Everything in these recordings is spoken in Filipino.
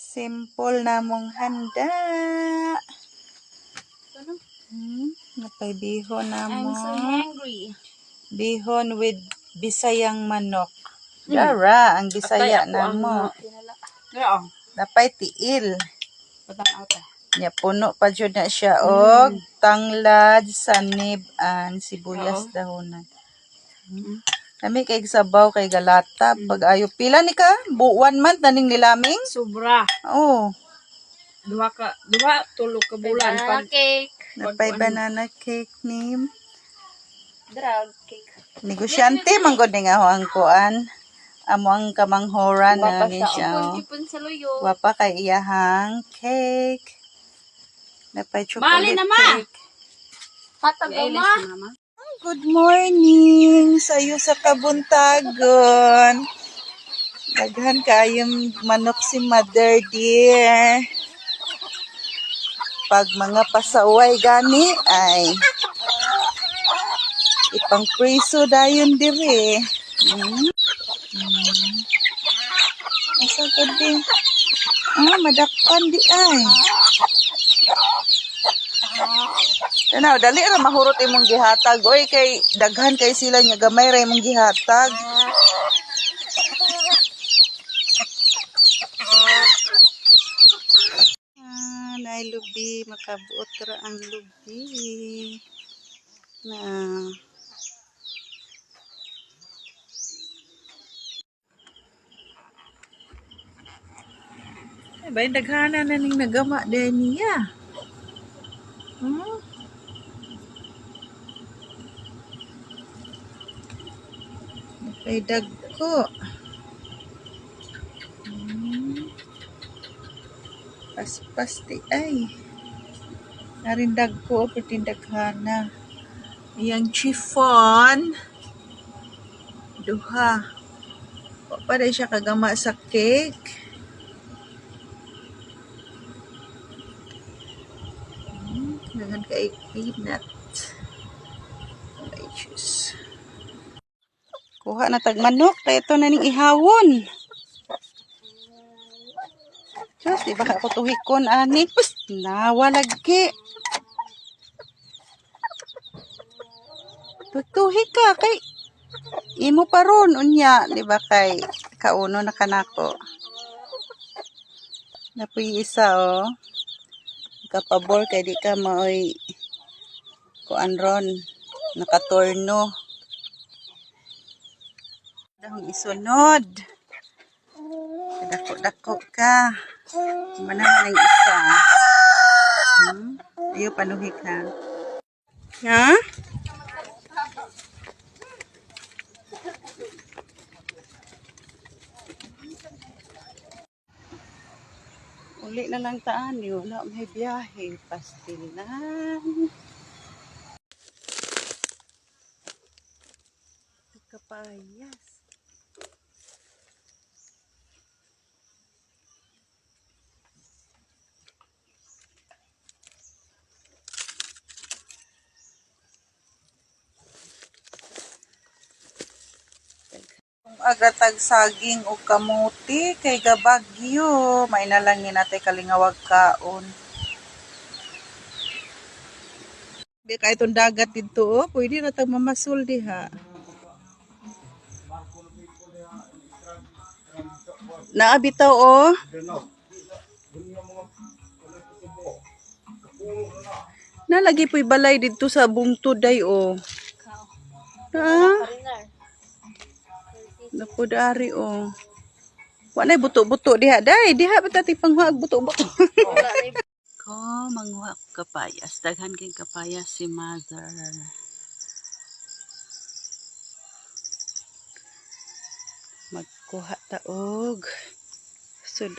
Simple na mong handa. Napay bihon na mo. I'm so hungry. Bihon with Bisayang manok. Dara, ang Bisaya na mo. Napay tiil. Ya, puno pa dyan na siya og tanglad, sanib, and sibuyas dahonan. Kami kay sabaw kay galata. Pag ayo pila ni ka? 1 month na ning nilaming? Sobra. Oh. Duha, tulog ka bulan. Banana cake. Napay banana cake ni. Drag cake. Negosyante man gud ni nga ang kuan. Amo ang kamanghoran na ni siya. Ipon sa luyo. Wapa kay iyahang cake. Napay chocolate Mali na, ma. cake. Hatag ma. Good morning sayo sa kabuntagon. Daghan kayong manok si Mother dear. Pag mga pasaway gani ay ipang preso dayon dire. Asa ko di? Madakpan di ay. Tanaw, dali ra mahurot imong gihatag. Oy, kay daghan kay sila nya gamay ra imong gihatag. Nay lubi, makabuot ra ang lubi. Na bay daghana na ning nagama din niya. Ay dagko. Paspas ti ay. Narin dagko o daghana. Iyang chiffon. Duha. Pa rin siya kagama sa cake. Dengan kay peanut. Ay, juice. Kuha na tag manok. Kaya ito na ning ihawon. Diyos, di ba ako tuhikon, ani? Pus, nawalagi. Tuhik ka, kay imo pa ron, unya. Di ba kay kauno na kanako. Napuy isa, oh. Kapabor, kay di ka maoy kuan ron. Nakatorno. Dahong isunod. Dako-dako ka. Manang ng isa. Ayaw panuhik ha. Ha? Uli na lang taan. Wala may biyahe. Pastilan. Kapayas. Agatag saging o kamuti kay gabagyo. May na lang ni natin kalingawag kaon. Di ka itong dagat dito, oh. Pwede na tag mamasul diha. Naabitaw, oh. Nalagi po'y balay dito sa bungtod ay, oh. Ha? Napudari, oh. Wala buto-buto diha, day. Diha ba tati panghuag buto-buto? Ko, manghuag kapayas. Daghan kay kapayas si Mother. Magkuha taog. Sud.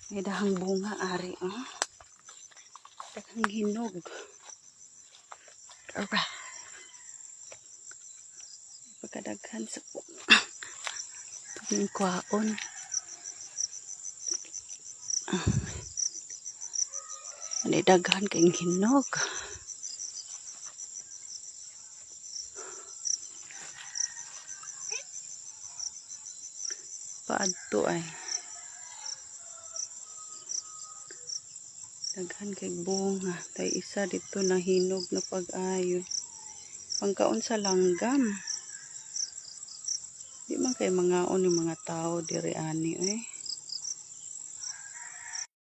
May dahang bunga, ari, oh. Daghang hinog. Ara. Pagkadaghan sa kwaon. May daghan kayong hinog. paadto ay. Daghan kay bunga. Tay isa dito nahinog na pag-ayo. Pangkaon sa langgam. Di man kay mga ni mga tao diri ani eh.